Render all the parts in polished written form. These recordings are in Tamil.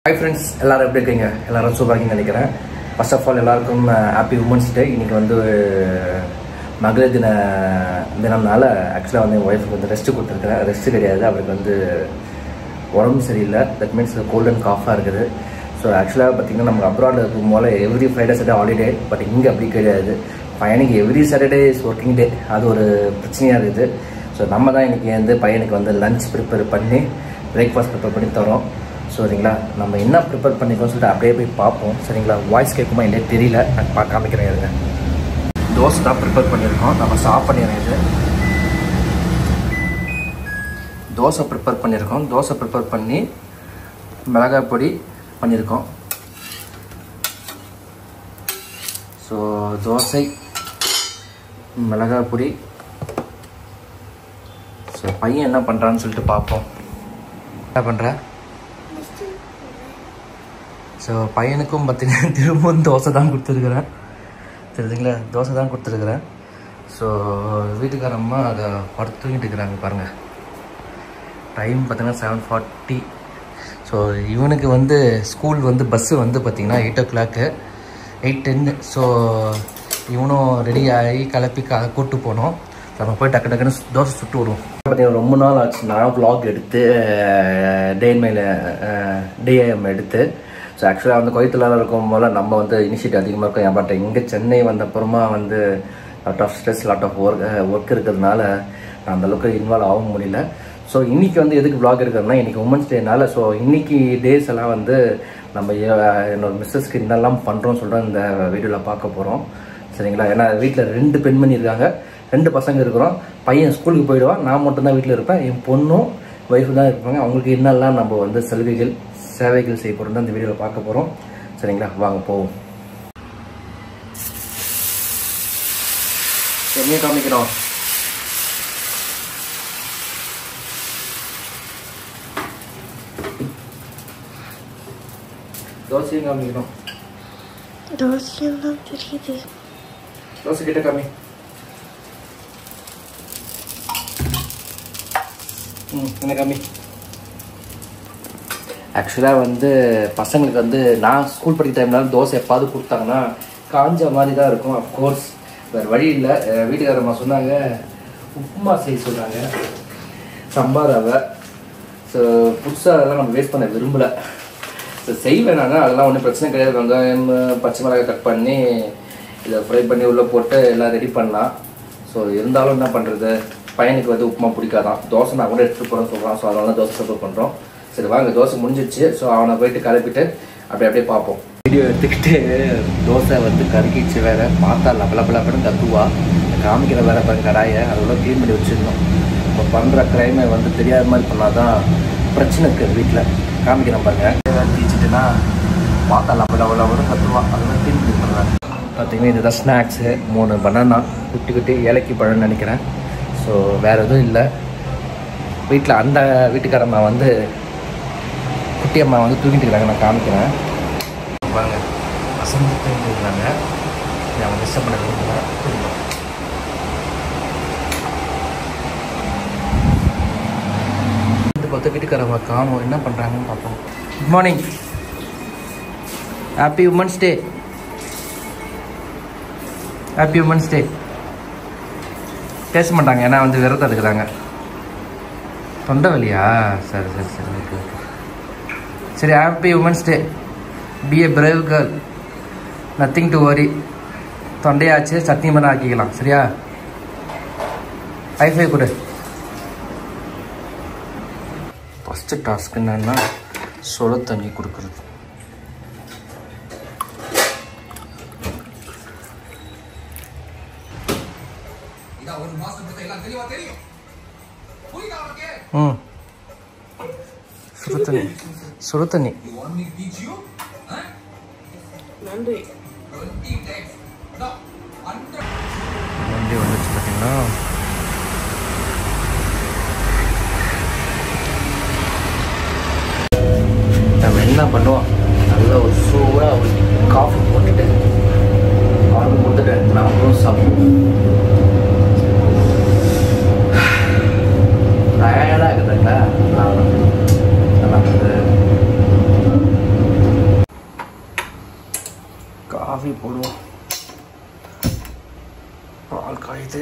Hi friends, எல்லாரும் எப்படி இருக்கீங்க? எல்லாரும் சூப்பரா இருக்கீங்கன்னு நினைக்கிறேன். ஃபர்ஸ்ட் ஆஃப் ஆல் எல்லாருக்கும் ஹாப்பி உமன்ஸ் டே. இன்னைக்கு வந்து மகளிர் தினம்னால ஆக்சுவலாக வந்து என் ஒய்ஃபுக்கு வந்து ரெஸ்ட் கொடுத்துருக்குறேன். ரெஸ்ட் கிடையாது, அவருக்கு வந்து உடம்பு சரியில்லை. தட் மீன்ஸ் கோல்ட் அண்ட் காஃபாக இருக்குது. ஸோ ஆக்சுவலாக பார்த்தீங்கன்னா நம்ம அப்ராடில் இருக்கும் போல every Friday Saturday holiday. But இங்கே அப்படி கிடையாது. பையனுக்கு every Saturday is working day. அது ஒரு பிரச்சனையாக இருக்குது. ஸோ நம்ம தான் இன்றைக்கி வந்து பையனுக்கு வந்து லஞ்ச் ப்ரிப்பேர் பண்ணி பிரேக்ஃபாஸ்ட் ப்ரிப்பேர் பண்ணி தரோம். சரிங்களா, நம்ம என்ன ப்ரிப்பேர் பண்ணிக்கோன்னு சொல்லிட்டு அப்படியே போய் பார்ப்போம். சரிங்களா, வாய்ஸ் கேட்குமா இல்லையே தெரியல, நான் காமிக்கிறேன். இருங்க, தோசை தான் ப்ரிப்பேர் பண்ணியிருக்கோம். நம்ம சாப்பிட் பண்ணிடுறேன். இது தோசை ப்ரிப்பேர் பண்ணியிருக்கோம். தோசை ப்ரிப்பேர் பண்ணி மிளகாய் பொடி பண்ணியிருக்கோம். ஸோ தோசை மிளகாய் பொடி. ஸோ பையன் என்ன பண்ணுறான்னு சொல்லிட்டு பார்ப்போம். என்ன பண்ணுற? ஸோ பையனுக்கும் பார்த்தீங்கன்னா திரும்பவும் தோசை தான் கொடுத்துருக்குறேன். தெரியுதுங்களா, தோசை தான் கொடுத்துருக்குறேன். ஸோ வீட்டுக்காரம்மா அதை படுத்து தூங்கிட்டு இருக்கிறாங்க பாருங்கள். டைம் பார்த்தீங்கன்னா 7:40. ஸோ இவனுக்கு வந்து ஸ்கூல் வந்து பஸ்ஸு வந்து பார்த்திங்கன்னா 8 o'clock 8:10. ஸோ இவனும் ரெடி ஆகி கிளப்பி கூப்பிட்டு போனோம். நம்ம போய் டக்கு டக்குன்னு தோசை சுட்டு விடுவோம். பார்த்தீங்கன்னா ரொம்ப நாள் ஆச்சு நான் vlog எடுத்து DIM எடுத்து. ஸோ ஆக்சுவலாக வந்து கோயத்தில் இருக்கும் போல் நம்ம வந்து இனிஷியேட்டிவ் அதிகமாக இருக்கும். பட் இங்கே சென்னை வந்த அப்புறமா வந்து lot of stress, lot of work இருக்கிறதுனால நான் அந்தளவுக்கு இன்வால்வ் ஆக முடியல. ஸோ இன்றைக்கி வந்து எதுக்கு vlog எடுக்கிறதுனா, இன்றைக்கி உமன்ஸ் டேனால. ஸோ இன்றைக்கி டேஸ் எல்லாம் வந்து நம்ம என்னோட மிஸ்ஸஸ்க்கு என்னெல்லாம் பண்ணுறோம்னு சொல்லிட்டு இந்த வீடியோவில் பார்க்க போகிறோம். சரிங்களா, ஏன்னா வீட்டில் 2 பெண்மணி இருக்காங்க, 2 பசங்க இருக்கிறோம். பையன் ஸ்கூலுக்கு போயிடுவான், நான் மட்டும்தான் வீட்டில் இருப்பேன். என் பொண்ணும் ஒய்ஃபு தான் இருப்பாங்க. அவங்களுக்கு என்னெல்லாம் நம்ம வந்து சேவைகள் செய்ய போகிறோம் இந்த வீடியோவில் பார்க்க போகிறோம். சரிங்களா, வாங்க போவோம். என்னையும் காமிக்கிறோம். தோசையும் காமிக்கிறோம். தோசையெல்லாம் தெரியுது. தோசை கிட்ட காமி. என்ன காமி. ஆக்சுவலாக வந்து பசங்களுக்கு வந்து நான் ஸ்கூல் படிக்கிற டைம்லாம் தோசை எப்பாவது கொடுத்தாங்கன்னா காஞ்ச மாதிரி தான் இருக்கும். அஃப்கோர்ஸ் வேறு வழி இல்லை. வீட்டுக்காரம்மா சொன்னாங்க உப்புமா செய்ய சொன்னாங்க, சம்பார் ரவை. ஸோ புதுசாக அதெல்லாம் நம்ம வேஸ்ட் பண்ண விரும்பலை. ஸோ செய்வேன் நான், அதெல்லாம் ஒன்றும் பிரச்சனை கிடையாது. வெங்காயம் பச்சை மிளகாய் கட் பண்ணி இதை ஃப்ரை பண்ணி உள்ளே போட்டு எல்லாம் ரெடி பண்ணலாம். ஸோ இருந்தாலும் என்ன பண்ணுறது, பையனுக்கு வந்து உப்புமா பிடிக்காதான். தோசை நான் கூட எடுத்துகிட்டு போகிறேன்னு சொல்கிறான். ஸோ அதனால தோசை ப்ரிப்பேர் பண்ணுறோம். சரி வாங்க, தோசை முடிஞ்சிடுச்சு. ஸோ அவனை போயிட்டு கிளப்பிட்டு அப்படியே பார்ப்போம். வீடியோ எடுத்துக்கிட்டு தோசை வந்து கருக்கிச்சு வேறு பார்த்தா லப்பலப்பலப்பன்னு கத்துவா. காமிக்கிற வேறு பாருங்க கடாயை அதோட க்ளீன் பண்ணி வச்சுருந்தோம். இப்போ பண்ணுற கிரைமை வந்து தெரியாத மாதிரி பண்ணால் தான் பிரச்சனை இருக்குது வீட்டில். காமிக்கிறேன் பாருங்க. தீச்சிட்டுனா பார்த்தா லப்பலப்பலப்பன்னு கத்துவா. அதெல்லாம் க்ளீன் பண்ணி பண்ணுறாங்க. பார்த்தீங்கன்னா இதுதான் ஸ்நாக்ஸு. 3 பனானா, குட்டி ஏலக்கி பழம்னு நினைக்கிறேன். ஸோ வேறு எதுவும் இல்லை வீட்டில். அந்த வீட்டுக்காரம்மா வந்து குட்டி அம்மா வந்து தூங்கிட்டு இருக்கிறாங்க. நான் காமிக்கிறேன் பாருங்கள். பசங்க தூங்கிட்டு இருக்கிறாங்க. நான் டிஸ்டர்ப் பண்ண விரும்புகிறேன். பார்த்து வீட்டுக்காரம்மா காணும், என்ன பண்ணுறாங்கன்னு பார்ப்போம். Good morning, happy women's day. Happy women's டே. பேச மாட்டாங்க ஏன்னா வந்து விரதம் இருக்கிறாங்க. தொண்டை வலியா? சரி ஓகே. சரி, happy women's day. Be a brave girl, nothing to worry. தொண்டையாச்சு சட்னி பண்ண ஆக்கிக்கலாம். சரியா? ஹைஃபை கொடு. ஃபஸ்ட்டு டாஸ்க் என்னன்னா சுட தண்ணி கொடுக்குறது. சுடு தண்ணி. நன்றி வந்துச்சு பார்த்தீங்கன்னா. நம்ம என்ன பண்ணுவோம், நல்ல ஒரு சூடாக ஒரு காஃபி போட்டுட்டு அவனுக்கு கொடுத்துட்டு நம்மளும் சாப்பிடுவோம். டயர்டாக இருக்குதுங்களா? நல்லா இருக்குது. காஃபி போடுவோம். பால் காயுது.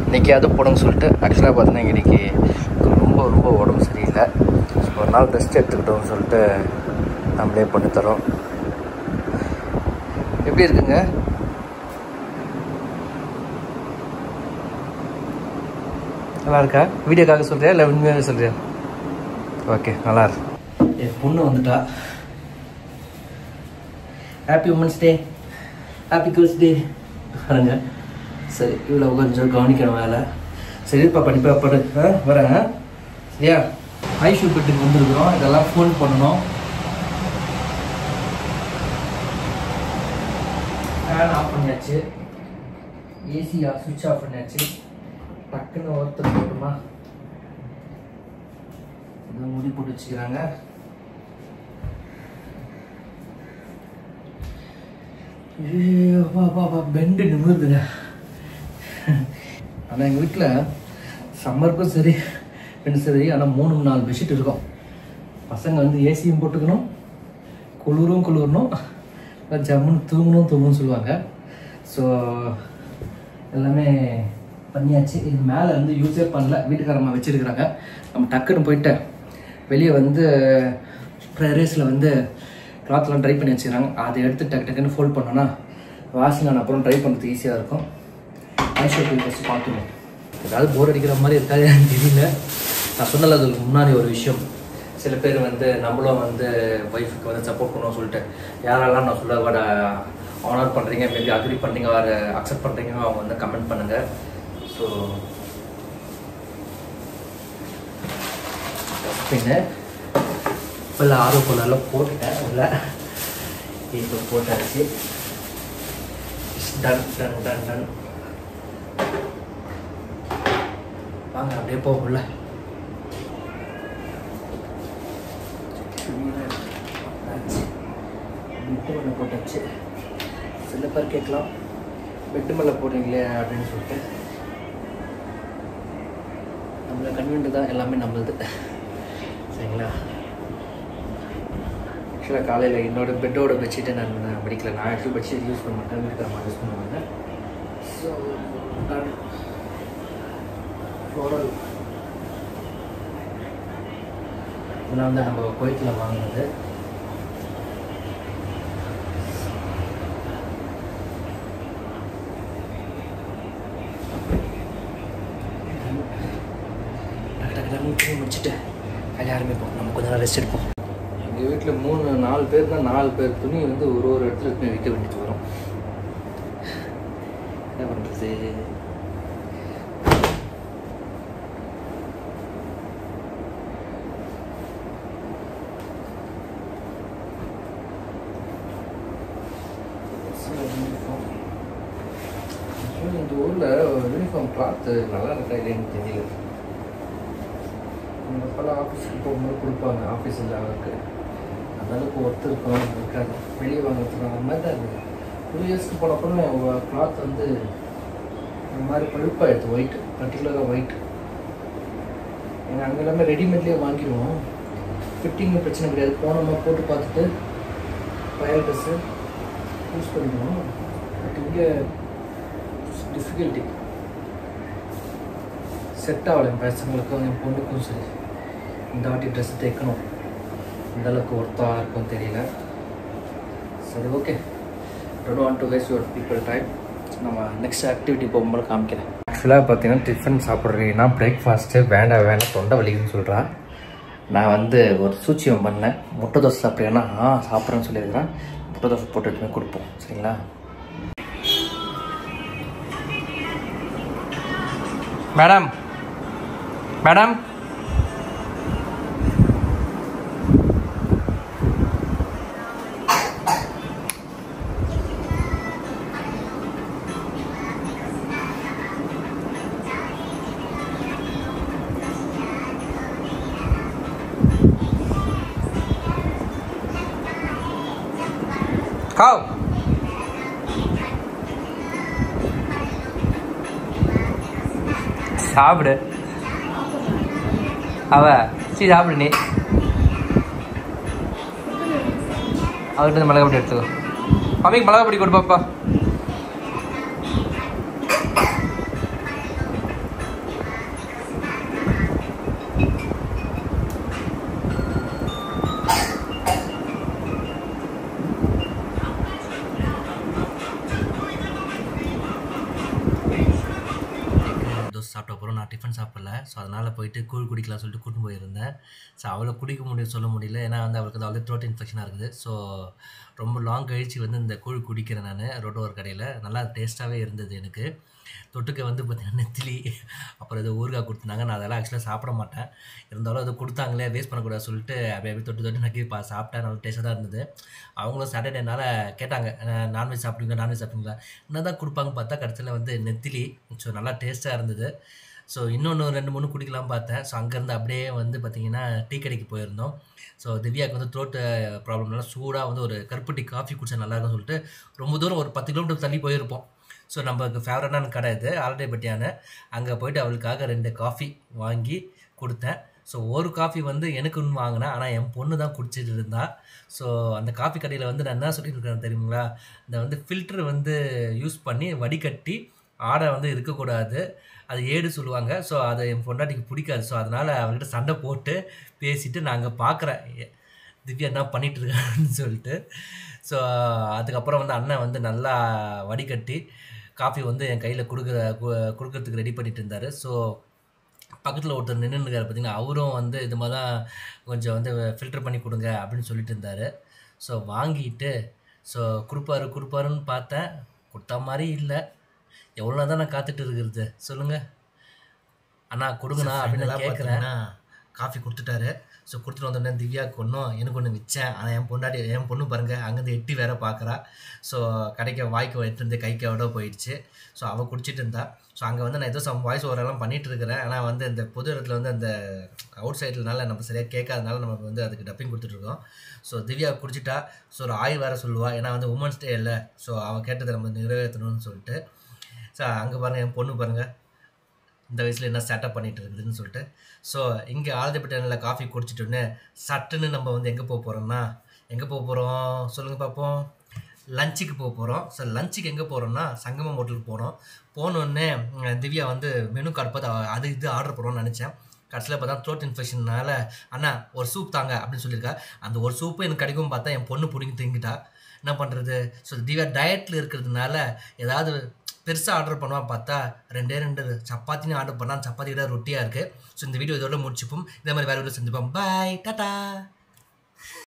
இன்றைக்கி அது போடுன்னு சொல்லிட்டு ஆக்சுவலாக பார்த்தீங்கன்னா இன்றைக்கி ரொம்ப ரொம்ப உடம்பு சரியில்லை. ஸோ ஒரு நாள் ரெஸ்ட் எடுத்துக்கிட்டோம்னு சொல்லிட்டு நம்மளே பண்ணித்தரோம். எப்படி இருக்குங்க? நல்லா இருக்கா? வீடியோக்காக சொல்கிறியா இல்லை உண்மையாக சொல்கிறியா? ஓகே, நல்லா இருக்கு. என் பொண்ணு வந்துட்டா. Happy women's day, happy girls day பாருங்க. சரி, இவ்வளோ கொஞ்சம் கவனிக்கணும் வேலை. சரிப்பா, படிப்பா படு. வரேன் சரியா? ஐஷு பெட்டுக்கு வந்துருக்குறோம். இதெல்லாம் ஃபோன் பண்ணணும். ஃபேன் ஆஃப் பண்ணியாச்சு, ஏசி சுவிட்ச் ஆஃப் பண்ணியாச்சு. டக்குன்னு ஒருத்தர் போட்டுமா இதை முடி போட்டு வச்சுக்கிறாங்க. பெண்டு நிமிருதுங்க. ஆனால் எங்கள் வீட்டில் சம்மருக்கும் சரி ரெண்டு சரி, ஆனால் 3-4 பெட்ஷீட் இருக்கும். பசங்க வந்து ஏசியும் போட்டுக்கணும், குளிரணும், ஜம்முன்னு தூங்கணும்னு சொல்லுவாங்க. ஸோ எல்லாமே பண்ணியாச்சு. இது மேலே வந்து யூஸே பண்ணல, வீட்டுக்காரம்மா வச்சுருக்குறாங்க. நம்ம டக்குன்னு போயிட்டு வெளியே வந்து ரேஸில் வந்து கிளாத்லாம் ட்ரை பண்ணி வச்சுக்கிறாங்க. அதை எடுத்து டக்குன்னு ஃபோல்ட் பண்ணோன்னா வாஷிங் ஆன அப்புறம் ட்ரை பண்ணுறதுக்கு ஈஸியாக இருக்கும். ஐஷோ போய் ஃபஸ்ட்டு பார்த்துருவோம். ஏதாவது போர் அடிக்கிற மாதிரி இருக்காது எனக்கு தெரியல. நான் சொன்னல அதுக்கு முன்னாடி ஒரு விஷயம், சில பேர் வந்து நம்மளும் வந்து ஒய்ஃபுக்கு வந்து சப்போர்ட் பண்ணணும்னு சொல்லிட்டு யாரெல்லாம் நான் சொல்ல வர ஆனர் பண்ணுறீங்க, மேபி அக்ரி பண்ணுறீங்க, வர அக்செப்ட் பண்ணுறீங்க, அவங்க வந்து கமெண்ட் பண்ணுங்கள். ஸோ பின்ன இப்போ ஆர்வம் போட்டுட்டேன். இல்லை இப்போ போட்டாச்சு. Done done done done. வாங்க அப்படியே போகல. பெட்டு மேலே போட்டாச்சு. சில பேர் கேட்கலாம், பெட்டு மேலே போடுறீங்களே அப்படின்னு சொல்லிட்டு. நம்மளை கன்வீனியன்ட் தான், எல்லாமே நம்மளுது சரிங்களா. ஆக்சுவலாக காலையில் என்னோட பெட்டோட பெட்ஷீட்டை நான் படிக்கல. நான் ஆக்சுவலி பெட்ஷீட் யூஸ் பண்ண மாட்டேன், வீட்டுக்காரமாக யூஸ் பண்ணுவாங்க. ஸோ ஃப்ளோரல் இதெல்லாம் வந்து நம்ம குவைத்தில் வாங்கினது. முடிச்சுட்டு அதில் ஆரம்பிப்போம். நம்ம கொஞ்ச நேரம் ரெஸ்ட் எடுப்போம். எங்கள் வீட்டில் 3-4 பேர் தான், 4 பேர் துணி வந்து ஒரு இடத்துல போய் வைக்க வேண்டியது வரும். என்ன பண்ணுறது? இந்த ஊரில் யூனிஃபார்ம் கிளாத்து நல்லா இருக்கா இல்லைன்னு தெரியல. இப்போல்லாம் ஆஃபீஸுக்கு போகும்போது கொடுப்பாங்க, ஆஃபீஸ் இல்லாதவருக்கு. அந்தளவுக்கு ஒர்த்து இருக்கும் இருக்காது. வெளியே வாங்குறதுக்கு அந்த மாதிரி தான் இருக்குது. 2 இயர்ஸ்க்கு போனப்பறம் கிளாத் வந்து இந்த மாதிரி பழுப்பாகிடுது. ஒயிட், பர்டிகுலராக ஒயிட். ஏன்னா அங்கே எல்லாமே ரெடிமேட்லேயே வாங்கிடுவோம். ஃபிட்டிங்கு பிரச்சனை கிடையாது. போனோமா போட்டு பார்த்துட்டு ட்ரையல் ட்ரெஸ்ஸு யூஸ் பண்ணிடுவோம். பட் இங்கே டிஃபிகல்ட்டி செட் ஆகலை. என் பசங்களுக்கும் என் பொண்ணுக்கும் சரி. இந்த வாட்டி ட்ரெஸ்ஸு தைக்கணும், இந்தளவுக்கு ஒர்த்தாக இருக்கும்னு தெரியல. சரி, okay. Don't want to waste your people time. நம்ம நெக்ஸ்ட் ஆக்டிவிட்டி போகும்போது காமிக்கிறேன். ஆக்சுவலாக பார்த்தீங்கன்னா டிஃபன் சாப்பிட்றீங்கன்னா பிரேக்ஃபாஸ்ட்டு வேண்டாம் தொண்டை வலிக்குதுன்னு சொல்கிறேன். நான் வந்து ஒரு சூச்சியம் பண்ணேன். முட்டை தோசை சாப்பிட்றீங்கன்னா சாப்பிட்றேன்னு சொல்லியிருக்கிறேன். முட்டை தோசை போட்டுட்டு கொடுப்போம் சரிங்களா. மேடம் மேடம் खाओ சாப்பிடு அவ சரி சாப்பிடு நீ அவர்கிட்ட மிளகா பொடி எடுத்துக்கோ மம்மிக்கு மிளகா பொடி கொடு பாப்பா சாப்பிட்ட அப்புறம் நான் டிஃபன் சாப்பிடல ஸோ அதனால் போயிட்டு கூழ் குடிக்கலாம் சொல்லிட்டு கூட்டின்னு போயிருந்தேன் ஸோ அவளை குடிக்க முடியும் சொல்ல முடியல ஏன்னா வந்து அவளுக்கு ஆல்ரெடி த்ரோட் இன்ஃபெக்ஷனாக இருக்குது ஸோ ரொம்ப லாங் கழிச்சு வந்து இந்த கூழ் குடிக்கிறேன் நான் ரோட்டோவர் கடையில் நல்லா டேஸ்ட்டாகவே இருந்தது எனக்கு தொட்டுக்க வந்து பார்த்திங்கன்னா நெத்திலி அப்புறம் இது ஊறுகாய் கொடுத்துருந்தாங்க நான் அதெல்லாம் ஆக்சுவலாக சாப்பிட மாட்டேன் இருந்தாலும் அது கொடுத்தாங்களே வேஸ்ட் பண்ணக்கூடாது சொல்லிட்டு அப்படியே தொட்டு நக்கி சாப்பிட்டேன் நல்லா டேஸ்ட்டாக தான் இருந்தது அவங்களும் சாட்டர்டேனால கேட்டாங்க நான்வெஜ் சாப்பிடுவீங்களா என்ன தான் கொடுப்பாங்க பார்த்தா கடைசியில் வந்து நெத்திலி ஸோ நல்லா டேஸ்ட்டாக இருந்தது ஸோ இன்னொன்று 2-3 குடிக்கலாம் பார்த்தேன் ஸோ அங்கேருந்து அப்படியே வந்து பார்த்திங்கன்னா டீ கடைக்கு போயிருந்தோம் ஸோ திவ்யாவுக்கு வந்து த்ரோட்டு ப்ராப்ளம்னால சூடாக வந்து ஒரு கருப்பு டீ காஃபி குடிச்சா நல்லாயிருக்குன்னு சொல்லிட்டு ரொம்ப தூரம் ஒரு 10 கிலோமீட்டர் தள்ளி போயிருப்போம் ஸோ நம்மளுக்கு ஃபேவரட்டான கடை இது ஆல்ரெடிப்பட்டியான அங்கே போய்ட்டு அவளுக்காக 2 காஃபி வாங்கி கொடுத்தேன் ஸோ ஒரு காஃபி வந்து எனக்குன்னு வாங்கினேன் ஆனால் என் பொண்ணு தான் குடிச்சிட்டு இருந்தா ஸோ அந்த காஃபி கடையில் வந்து நான் என்ன சொல்லிட்டு இருக்கேன் தெரியுங்களா இந்த வந்து ஃபில்ட்ரு வந்து யூஸ் பண்ணி வடிகட்டி ஆடை வந்து இருக்கக்கூடாது அது ஏடு சொல்லுவாங்க ஸோ அதை என் பொண்டாட்டிக்கு பிடிக்காது ஸோ அதனால் அவங்ககிட்ட சண்டை போட்டு பேசிவிட்டு நான் அங்கே பார்க்குறேன் திவ்யா என்ன பண்ணிகிட்டு இருக்கான்னு சொல்லிட்டு ஸோ அதுக்கப்புறம் வந்து அண்ணன் வந்து நல்லா வடிகட்டி காஃபி வந்து என் கையில் கொடுக்கறதுக்கு ரெடி பண்ணிட்டு இருந்தார் ஸோ பக்கத்தில் ஒருத்தர் நின்றுருக்காரு பார்த்தீங்கன்னா அவரும் வந்து இது மாதிரி தான் கொஞ்சம் வந்து ஃபில்டர் பண்ணி கொடுங்க அப்படின்னு சொல்லிட்டு இருந்தார் ஸோ வாங்கிட்டு ஸோ கொடுப்பாருன்னு பார்த்தேன் கொடுத்தா மாதிரி இல்லை எவ்வளோ தான் நான் காத்துட்டு இருக்கிறது சொல்லுங்கள் அண்ணா கொடுங்கண்ணா அப்படின்னு நான் கேட்குறேன் காஃபி கொடுத்துட்டாரு ஸோ கொடுத்துட்டு வந்தோடனே திவ்யாவுக்கு ஒன்றும் எனக்கு ஒன்று வச்சேன் ஆனால் என் பொண்ணு பாருங்கள் அங்கேருந்து எட்டி வேற பார்க்குறா ஸோ கடைக்கு வாய்க்கு எடுத்துருந்து கைக்கு விட போயிடுச்சு ஸோ அவள் குடிச்சிட்டு இருந்தா ஸோ அங்கே வந்து நான் ஏதோ வாய்ஸ் ஓவரெல்லாம் பண்ணிகிட்டு இருக்கிறேன் ஆனால் வந்து இந்த பொது இடத்துல வந்து அந்த அவுட் சைட்லனால நம்ம சரியாக கேட்காதனால நமக்கு வந்து அதுக்கு டப்பிங் கொடுத்துட்ருக்கோம் ஸோ திவ்யா குடிச்சிட்டா ஸோ ஒரு ஆய் வேறு சொல்லுவாள் ஏன்னா வந்து உமன்ஸ் டே இல்லை ஸோ அவள் கேட்டதை நம்ம நிறைவேற்றணும்னு சொல்லிட்டு ஸோ அங்கே பாருங்கள் என் பொண்ணு பாருங்கள் இந்த வயசில் என்ன செட்டப் பண்ணிகிட்டு இருக்குதுன்னு சொல்லிட்டு ஸோ இங்கே ஆழ்தப்பட்டியில் காஃபி குடிச்சிட்டோன்னு சட்டுன்னு நம்ம வந்து எங்கே போக போகிறோம் சொல்லுங்கள் பார்ப்போம் லஞ்சுக்கு போக போகிறோம் ஸோ லஞ்சுக்கு எங்கே போகிறோம்னா சங்கமம் ஹோட்டலுக்கு போனோடனே திவ்யா வந்து மெனு கார்டு பார்த்து அது இது ஆர்டர் பண்ணுறோன்னு நினச்சேன் கடைசியில் பார்த்தா த்ரோட் இன்ஃபெக்ஷனால் அண்ணா ஒரு சூப் தாங்க அப்படின்னு சொல்லியிருக்கா அந்த ஒரு சூப்பு எனக்கு கிடைக்கும் பார்த்தா என் பொண்ணு பிடிங்கி திங்கிட்டா என்ன பண்ணுறது ஸோ திவ்யா டயட்டில் இருக்கிறதுனால ஏதாவது பெருசாக ஆர்டர் பண்ணுவான் பார்த்தா 2 சப்பாத்தின்னு ஆர்டர் பண்ணால் சப்பாத்தி விட ரொட்டியாக இருக்குது ஸோ இந்த வீடியோ இதோட முடிச்சுப்போம் இதே மாதிரி வேறு வீடியோ செஞ்சுப்போம் பாய் டாட்டா